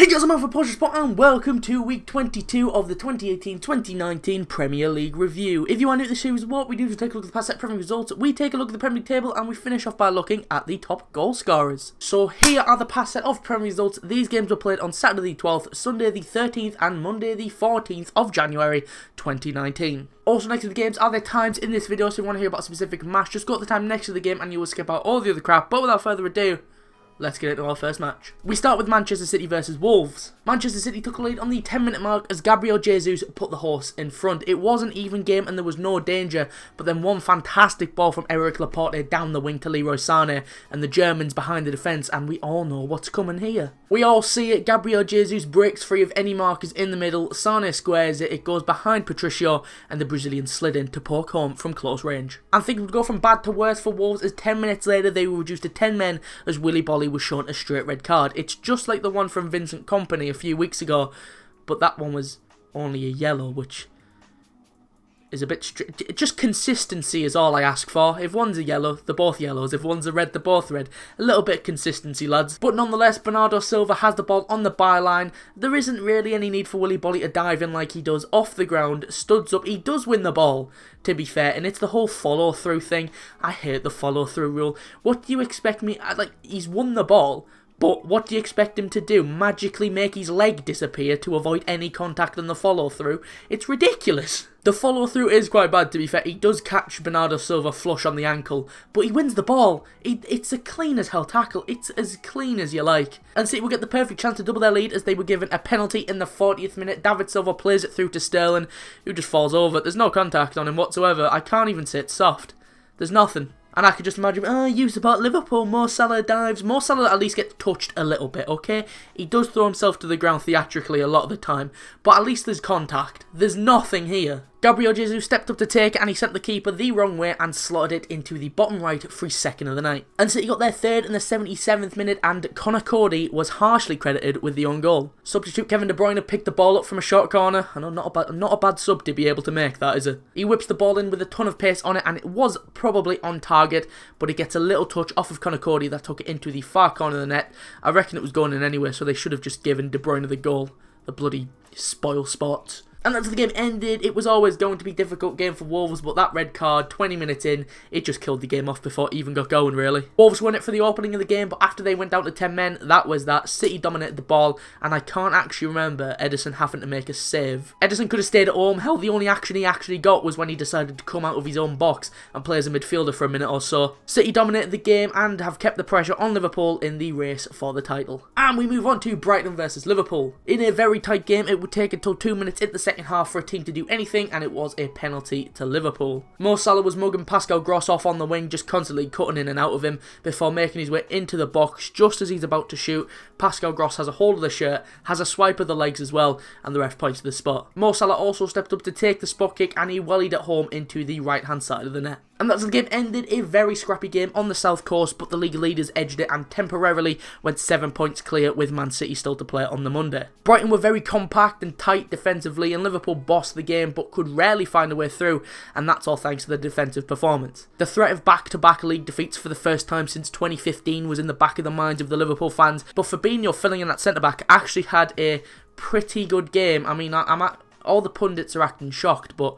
guys, I'm for Spot and welcome to week 22 of the 2018-2019 Premier League review. If you are new to the series, what we do is take a look at the past set Premier results, we take a look at the Premier League table, and we finish off by looking at the top goal scorers. So here are the past set of Premier results. These games were played on Saturday the 12th, Sunday the 13th, and Monday the 14th of January 2019. Also next to the games are the times in this video, so if you want to hear about a specific match, just go to the time next to the game and you will skip out all the other crap. But without further ado, let's get into our first match. We start with Manchester City versus Wolves. Manchester City took a lead on the 10-minute mark as Gabriel Jesus put the horse in front. It was an even game and there was no danger, but then one fantastic ball from Eric Laporte down the wing to Leroy Sané and the Germans behind the defence, and we all know what's coming here. We all see it. Gabriel Jesus breaks free of any markers in the middle. Sané squares it. It goes behind Patricio and the Brazilian slid in to poke home from close range. And things would go from bad to worse for Wolves as 10 minutes later they were reduced to 10 men as Willy Bolly was shown a straight red card. It's just like the one from Vincent Kompany a few weeks ago, but that one was only a yellow, which is a bit just consistency is all I ask for. If one's a yellow, they're both yellows. If one's a red, they're both red. A little bit of consistency, lads. But nonetheless, Bernardo Silva has the ball on the byline. There isn't really any need for Willy Bolly to dive in like he does off the ground. Studs up. He does win the ball, to be fair, and it's the whole follow-through thing. I hate the follow-through rule. What do you expect me... Like, he's won the ball, but what do you expect him to do? Magically make his leg disappear to avoid any contact on the follow-through? It's ridiculous. The follow-through is quite bad, to be fair. He does catch Bernardo Silva flush on the ankle, but he wins the ball. It's a clean as hell tackle. It's as clean as you like. And City will get the perfect chance to double their lead as they were given a penalty in the 40th minute. David Silva plays it through to Sterling, who just falls over. There's no contact on him whatsoever. I can't even say it's soft. There's nothing. And I could just imagine, you support Liverpool, Mo Salah dives. Mo Salah at least gets touched a little bit, okay? He does throw himself to the ground theatrically a lot of the time, but at least there's contact. There's nothing here. Gabriel Jesus stepped up to take it and he sent the keeper the wrong way and slotted it into the bottom right for his second of the night. And City got their third in the 77th minute and Conor Cody was harshly credited with the own goal. Substitute Kevin De Bruyne picked the ball up from a short corner. I know not a bad sub to be able to make that, is it? He whips the ball in with a ton of pace on it and it was probably on target, but it gets a little touch off of Conor Cody that took it into the far corner of the net. I reckon it was going in anyway, so they should have just given De Bruyne the goal. The bloody spoil sports. And that's how the game ended. It was always going to be a difficult game for Wolves, but that red card, 20 minutes in, it just killed the game off before it even got going, really. Wolves won it for the opening of the game, but after they went down to 10 men, that was that. City dominated the ball, and I can't actually remember Ederson having to make a save. Ederson could have stayed at home. Hell, the only action he actually got was when he decided to come out of his own box and play as a midfielder for a minute or so. City dominated the game and have kept the pressure on Liverpool in the race for the title. And we move on to Brighton versus Liverpool. In a very tight game, it would take until 2 minutes in the second half for a team to do anything, and it was a penalty to Liverpool. Mo Salah was mugging Pascal Gross off on the wing, just constantly cutting in and out of him before making his way into the box. Just as he's about to shoot, Pascal Gross has a hold of the shirt, has a swipe of the legs as well, and the ref points to the spot. Mo Salah also stepped up to take the spot kick and he volleyed it home into the right hand side of the net. And that's how the game ended. A very scrappy game on the South Coast, but the league leaders edged it and temporarily went 7 points clear with Man City still to play on the Monday. Brighton were very compact and tight defensively, and Liverpool bossed the game but could rarely find a way through, and that's all thanks to the defensive performance. The threat of back-to-back league defeats for the first time since 2015 was in the back of the minds of the Liverpool fans, but Fabinho filling in that centre-back actually had a pretty good game. I mean, all the pundits are acting shocked, but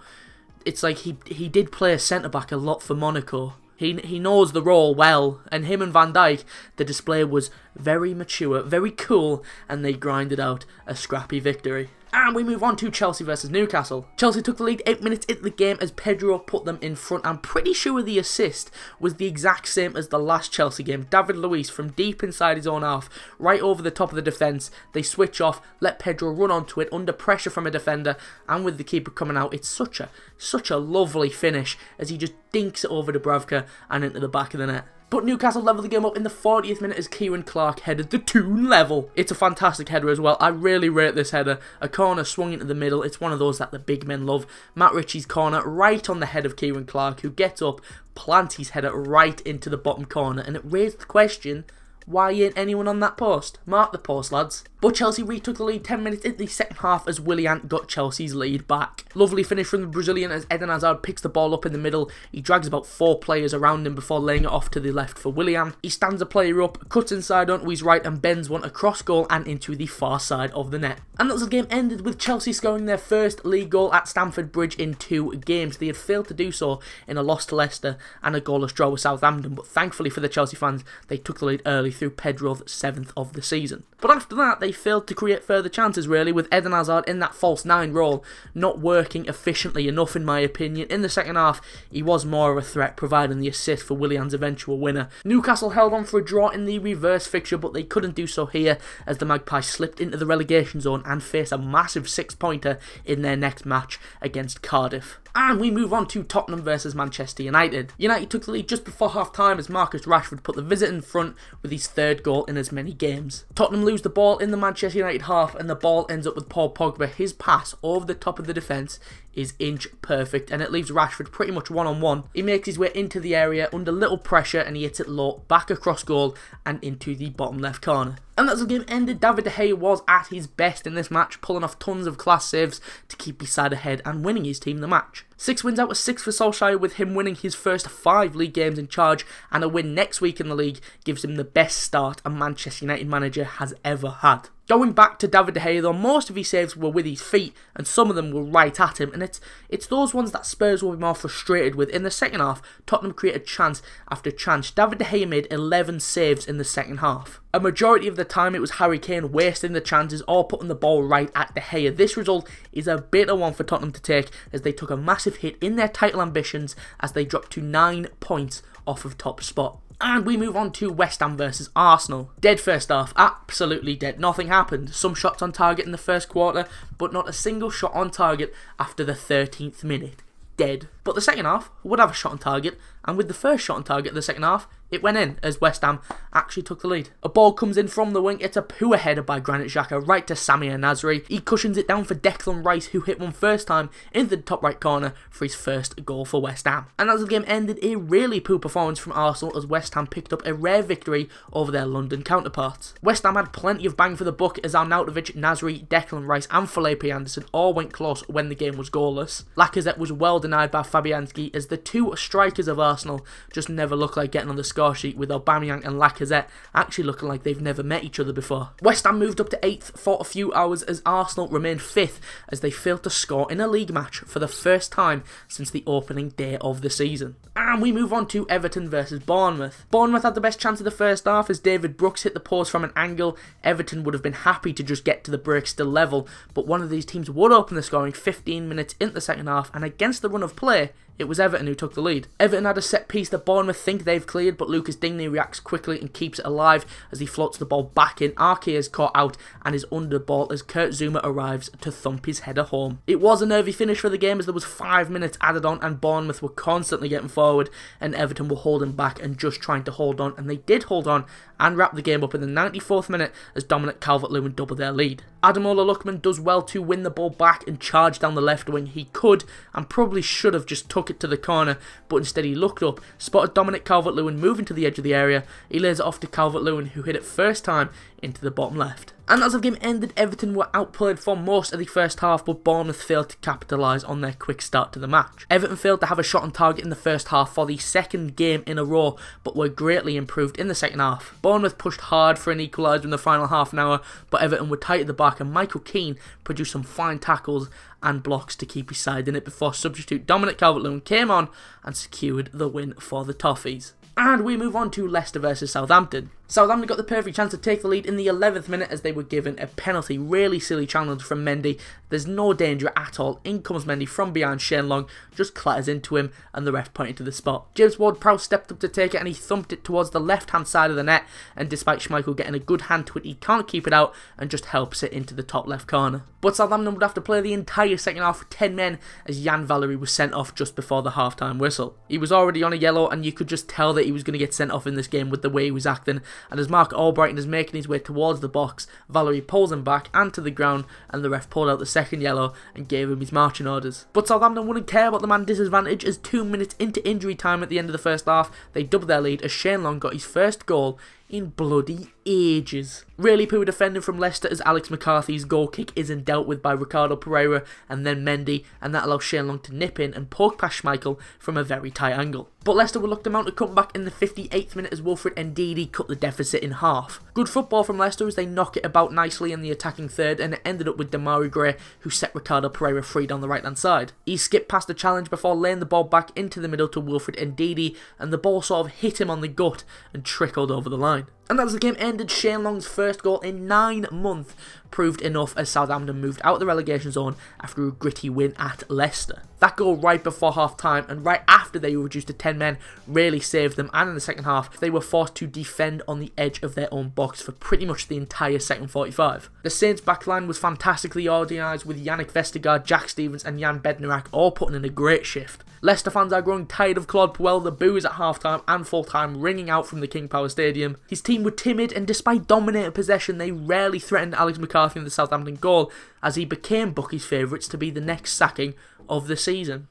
it's like he did play a centre-back a lot for Monaco. He knows the role well, and him and Van Dijk, the display was very mature, very cool, and they grinded out a scrappy victory. And we move on to Chelsea versus Newcastle. Chelsea took the lead 8 minutes into the game as Pedro put them in front. I'm pretty sure the assist was the exact same as the last Chelsea game. David Luiz from deep inside his own half, right over the top of the defence. They switch off, let Pedro run onto it under pressure from a defender, and with the keeper coming out, it's such a lovely finish as he just dinks it over Dubravka and into the back of the net. But Newcastle leveled the game up in the 40th minute as Kieran Clark headed the 2 level. It's a fantastic header as well. I really rate this header. A corner swung into the middle. It's one of those that the big men love. Matt Ritchie's corner right on the head of Kieran Clark, who gets up, plants his header right into the bottom corner, and it raised the question, Why ain't anyone on that post? Mark the post, lads. But Chelsea retook the lead 10 minutes into the second half as Willian got Chelsea's lead back. Lovely finish from the Brazilian as Eden Hazard picks the ball up in the middle. He drags about 4 players around him before laying it off to the left for Willian. He stands a player up, cuts inside onto his right and bends one across goal and into the far side of the net. And that's the game ended with Chelsea scoring their first league goal at Stamford Bridge in 2 games. They had failed to do so in a loss to Leicester and a goalless draw with Southampton, but thankfully for the Chelsea fans, they took the lead early through Pedro's 7th of the season. But after that, they failed to create further chances really, with Eden Hazard in that false 9 role not working efficiently enough in my opinion. In the second half, he was more of a threat, providing the assist for Willian's eventual winner. Newcastle held on for a draw in the reverse fixture, but they couldn't do so here as the Magpies slipped into the relegation zone and face a massive 6-pointer in their next match against Cardiff. And we move on to Tottenham versus Manchester United. United took the lead just before half time as Marcus Rashford put the visit in front with his 3rd goal in as many games. Tottenham lose the ball in the Manchester United half and the ball ends up with Paul Pogba. His pass over the top of the defence is inch perfect and it leaves Rashford pretty much one-on-one. He makes his way into the area under little pressure and he hits it low, back across goal and into the bottom left corner. And as the game ended, David De Gea was at his best in this match, pulling off tons of class saves to keep his side ahead and winning his team the match. 6 wins out of 6 for Solskjaer, with him winning his first 5 league games in charge, and a win next week in the league gives him the best start a Manchester United manager has ever had. Going back to David De Gea though, most of his saves were with his feet and some of them were right at him, and it's those ones that Spurs will be more frustrated with. In the second half, Tottenham created chance after chance. David De Gea made 11 saves in the second half. A majority of the time it was Harry Kane wasting the chances or putting the ball right at De Gea. This result is a bitter one for Tottenham to take as they took a massive hit in their title ambitions as they dropped to 9 points off of top spot. And we move on to West Ham versus Arsenal. Dead first half, absolutely dead. Nothing happened. Some shots on target in the first quarter, but not a single shot on target after the 13th minute. Dead. But the second half would have a shot on target, and with the first shot on target of the second half, it went in as West Ham actually took the lead. A ball comes in from the wing, it's a poor header by Granit Xhaka right to Samir Nasri. He cushions it down for Declan Rice, who hit one first time into the top right corner for his first goal for West Ham. And as the game ended, a really poor performance from Arsenal as West Ham picked up a rare victory over their London counterparts. West Ham had plenty of bang for the buck as Arnautovic, Nasri, Declan Rice and Felipe Anderson all went close when the game was goalless. Lacazette was well denied by Fabianski as the 2 strikers of Arsenal just never look like getting on the score sheet, with Aubameyang and Lacazette actually looking like they've never met each other before. West Ham moved up to 8th for a few hours as Arsenal remained 5th as they failed to score in a league match for the first time since the opening day of the season. And we move on to Everton versus Bournemouth. Bournemouth had the best chance of the first half as David Brooks hit the post from an angle. Everton would have been happy to just get to the break still level, but one of these teams would open the scoring 15 minutes into the second half, and against the run of play, it was Everton who took the lead. Everton had a set piece that Bournemouth think they've cleared, but Lucas Digne reacts quickly and keeps it alive as he floats the ball back in. Arke is caught out and is under the ball as Kurt Zouma arrives to thump his header home. It was a nervy finish for the game as there was 5 minutes added on and Bournemouth were constantly getting forward and Everton were holding back and just trying to hold on, and they did hold on and wrap the game up in the 94th minute as Dominic Calvert-Lewin doubled their lead. Ademola Lookman does well to win the ball back and charge down the left wing. He could and probably should have just took it to the corner, but instead he looked up, spotted Dominic Calvert-Lewin moving to the edge of the area. He lays it off to Calvert-Lewin, who hit it first time into the bottom left. And as the game ended, Everton were outplayed for most of the first half, but Bournemouth failed to capitalise on their quick start to the match. Everton failed to have a shot on target in the first half for the second game in a row, but were greatly improved in the second half. Bournemouth pushed hard for an equaliser in the final half an hour, but Everton were tight at the back and Michael Keane produced some fine tackles and blocks to keep his side in it before substitute Dominic Calvert-Lewin came on and secured the win for the Toffees. And we move on to Leicester versus Southampton. Southampton got the perfect chance to take the lead in the 11th minute as they were given a penalty. Really silly challenge from Mendy. There's no danger at all. In comes Mendy from behind Shane Long, just clatters into him and the ref pointed to the spot. James Ward-Prowse stepped up to take it and he thumped it towards the left-hand side of the net, and despite Schmeichel getting a good hand to it, he can't keep it out and just helps it into the top left corner. But Southampton would have to play the entire second half with 10 men as Jan Valery was sent off just before the half-time whistle. He was already on a yellow and you could just tell that he was going to get sent off in this game with the way he was acting, and as Mark Albrighton is making his way towards the box, Valery pulls him back and to the ground, and the ref pulled out the second yellow and gave him his marching orders. But Southampton wouldn't care about the man disadvantage as 2 minutes into injury time at the end of the first half, they doubled their lead as Shane Long got his first goal in bloody ages. Really poor defending from Leicester as Alex McCarthy's goal kick isn't dealt with by Ricardo Pereira and then Mendy, and that allows Shane Long to nip in and poke past Schmeichel from a very tight angle. But Leicester would look to mount a comeback in the 58th minute as Wilfred Ndidi cut the deficit in half. Good football from Leicester as they knock it about nicely in the attacking third, and it ended up with Demarai Gray, who set Ricardo Pereira free down the right hand side. He skipped past the challenge before laying the ball back into the middle to Wilfred Ndidi, and the ball sort of hit him on the gut and trickled over the line. And as the game ended, Shane Long's first goal in 9 months proved enough as Southampton moved out of the relegation zone after a gritty win at Leicester. That goal right before half time and right after they were reduced to 10 men really saved them, and in the second half they were forced to defend on the edge of their own box for pretty much the entire second 45. The Saints backline was fantastically organised with Yannick Vestergaard, Jack Stevens and Jan Bednarak all putting in a great shift. Leicester fans are growing tired of Claude Puel, the boos at half-time and full-time ringing out from the King Power Stadium. His team were timid, and despite dominating possession, they rarely threatened Alex McCarthy in the Southampton goal, as he became Bucky's favourites to be the next sacking of the season.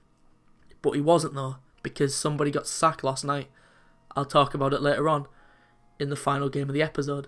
But he wasn't though, because somebody got sacked last night. I'll talk about it later on in the final game of the episode.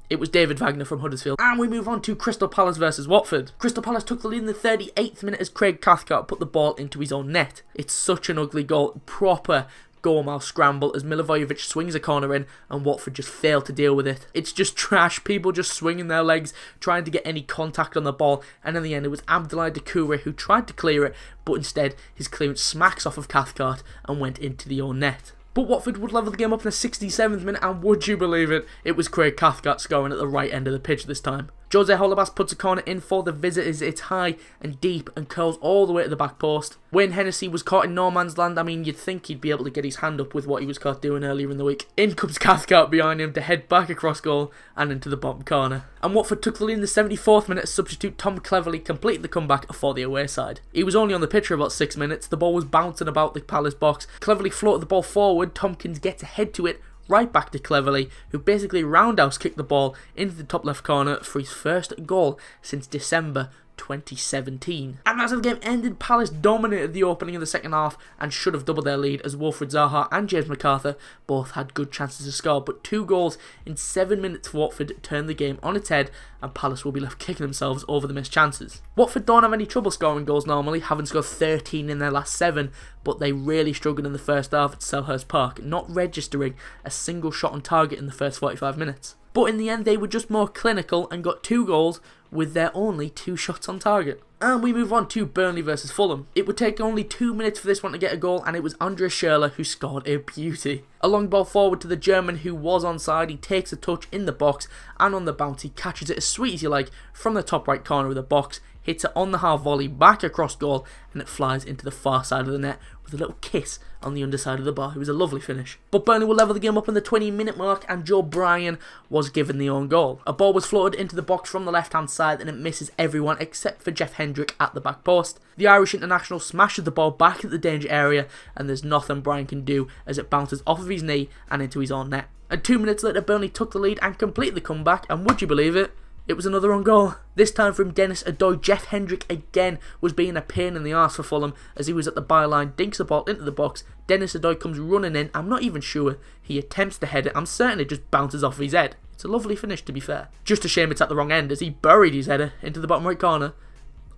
It was David Wagner from Huddersfield. And we move on to Crystal Palace versus Watford. Crystal Palace took the lead in the 38th minute as Craig Cathcart put the ball into his own net. It's such an ugly goal, proper goal-mouth scramble as Milivojevic swings a corner in and Watford just fail to deal with it. It's just trash, people just swinging their legs, trying to get any contact on the ball, and in the end it was Abdoulaye Doucouré who tried to clear it, but instead his clearance smacks off of Cathcart and went into the own net. But Watford would level the game up in the 67th minute, and would you believe it, it was Craig Cathcart scoring at the right end of the pitch this time. Jose Holebas puts a corner in for the visitors. It's high and deep and curls all the way to the back post. Wayne Hennessy was caught in no man's land. I mean, you'd think he'd be able to get his hand up with what he was caught doing earlier in the week. In comes Cathcart behind him to head back across goal and into the bottom corner. And Watford took the lead in the 74th minute as substitute Tom Cleverley completed the comeback for the away side. He was only on the pitch for about 6 minutes. The ball was bouncing about the Palace box. Cleverley floated the ball forward. Tompkins gets ahead to it, right back to Cleverley, who basically roundhouse kicked the ball into the top left corner for his first goal since December 2017. And as the game ended, Palace dominated the opening of the second half and should have doubled their lead as Wilfred Zaha and James McArthur both had good chances to score, but 2 goals in 7 minutes for Watford turned the game on its head and Palace will be left kicking themselves over the missed chances. Watford don't have any trouble scoring goals normally, having scored 13 in their last 7, but they really struggled in the first half at Selhurst Park, not registering a single shot on target in the first 45 minutes. But in the end they were just more clinical and got 2 goals with their only 2 shots on target. And we move on to Burnley versus Fulham. It would take only 2 minutes for this one to get a goal, and it was Andreas Schürrle who scored a beauty. A long ball forward to the German who was onside. He takes a touch in the box, and on the bounce he catches it as sweet as you like from the top right corner of the box, hits it on the half volley back across goal, and it flies into the far side of the net with a little kiss on the underside of the bar. It was a lovely finish. But Burnley will level the game up in the 20-minute mark, and Joe Bryan was given the own goal. A ball was floated into the box from the left-hand side, and it misses everyone except for Jeff Hendrick at the back post. The Irish international smashes the ball back at the danger area, and there's nothing Bryan can do as it bounces off of his knee and into his own net. And 2 minutes later, Burnley took the lead and completed the comeback, and would you believe it? It was another own goal. This time from Dennis Odoi. Jeff Hendrick again was being a pain in the arse for Fulham as he was at the byline, dinks the ball into the box. Dennis Odoi comes running in. I'm not even sure he attempts to head it. I'm certain it just bounces off his head. It's a lovely finish, to be fair. Just a shame it's at the wrong end as he buried his header into the bottom right corner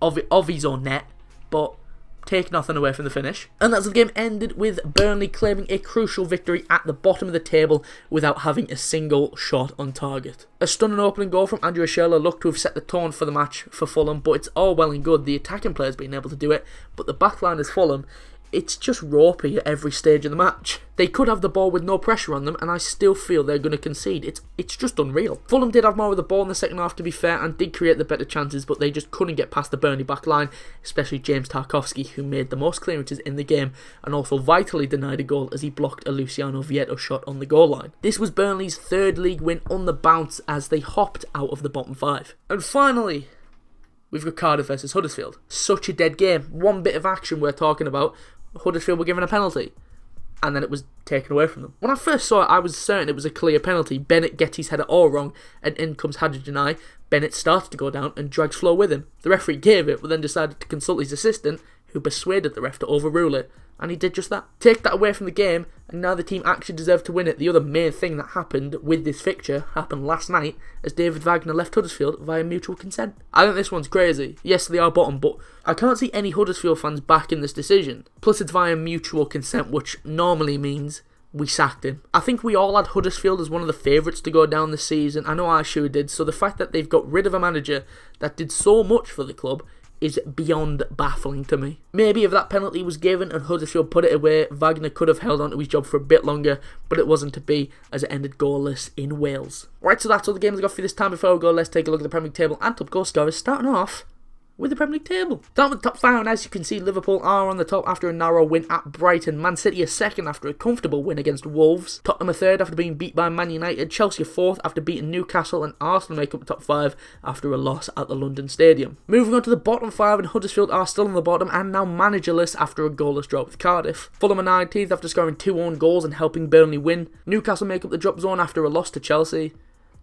of his own net, but take nothing away from the finish. And that's the game ended with Burnley claiming a crucial victory at the bottom of the table without having a single shot on target. A stunning opening goal from Andreas Schürrle looked to have set the tone for the match for Fulham, but it's all well and good the attacking players being able to do it, but the backline is Fulham. It's just ropey at every stage of the match. They could have the ball with no pressure on them and I still feel they're going to concede. It's just unreal. Fulham did have more of the ball in the second half, to be fair, and did create the better chances, but they just couldn't get past the Burnley back line, especially James Tarkowski, who made the most clearances in the game and also vitally denied a goal as he blocked a Luciano Vietto shot on the goal line. This was Burnley's 3rd league win on the bounce as they hopped out of the bottom 5. And finally, we've got Cardiff versus Huddersfield. Such a dead game. One bit of action we're talking about. Huddersfield were given a penalty and then it was taken away from them. When I first saw it, I was certain it was a clear penalty. Bennett gets his header all wrong and in comes Hadji. Bennett started to go down and drags Flo with him. The referee gave it but then decided to consult his assistant, who persuaded the ref to overrule it, and he did just that. Take that away from the game, and now the team actually deserved to win it. The other main thing that happened with this fixture happened last night, as David Wagner left Huddersfield via mutual consent. I think this one's crazy. Yes, they are bottom, but I can't see any Huddersfield fans backing this decision. Plus, it's via mutual consent, which normally means we sacked him. I think we all had Huddersfield as one of the favourites to go down this season. I know I sure did, so the fact that they've got rid of a manager that did so much for the club is beyond baffling to me. Maybe if that penalty was given and Huddersfield put it away, Wagner could have held on to his job for a bit longer, but it wasn't to be, as it ended goalless in Wales. Right, so that's all the games I got for this time. Before we go, let's take a look at the Premier League table and top goal scorers, starting off with the Premier League table. Down with the top 5, and as you can see, Liverpool are on the top after a narrow win at Brighton. Man City are second after a comfortable win against Wolves. Tottenham are third after being beat by Man United. Chelsea are fourth after beating Newcastle, and Arsenal make up the top 5 after a loss at the London Stadium. Moving on to the bottom 5, and Huddersfield are still on the bottom and now managerless after a goalless draw with Cardiff. Fulham are 19th after scoring 2 own goals and helping Burnley win. Newcastle make up the drop zone after a loss to Chelsea.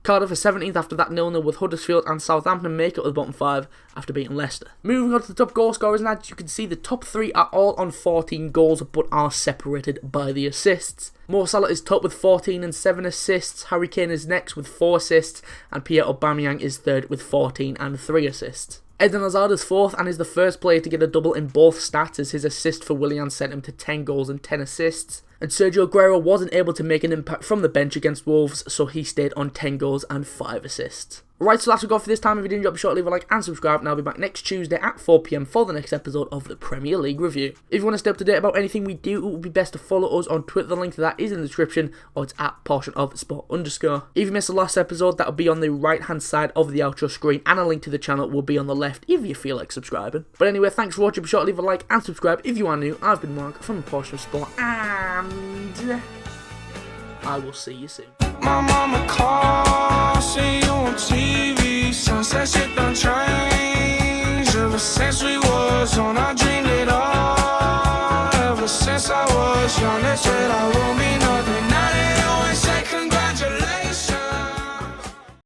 Cardiff are 17th after that 0-0 with Huddersfield, and Southampton make up the bottom 5 after beating Leicester. Moving on to the top goal scorers, and as you can see, the top 3 are all on 14 goals but are separated by the assists. Mo Salah is top with 14 and 7 assists, Harry Kane is next with 4 assists, and Pierre Aubameyang is third with 14 and 3 assists. Eden Hazard is 4th and is the first player to get a double in both stats, as his assist for Willian sent him to 10 goals and 10 assists. And Sergio Aguero wasn't able to make an impact from the bench against Wolves, so he stayed on 10 goals and 5 assists. Right, so that's all for this time. If you did enjoy, be sure to leave a like and subscribe, and I'll be back next Tuesday at 4 PM for the next episode of the Premier League Review. If you want to stay up to date about anything we do, it would be best to follow us on Twitter. The link to that is in the description, or it's at portionofsport_. If you missed the last episode, that'll be on the right hand side of the outro screen, and a link to the channel will be on the left if you feel like subscribing. But anyway, thanks for watching. Be sure to leave a like and subscribe if you are new. I've been Mark from Portion of Sport, and I will see you soon. My mama calls, say you won't see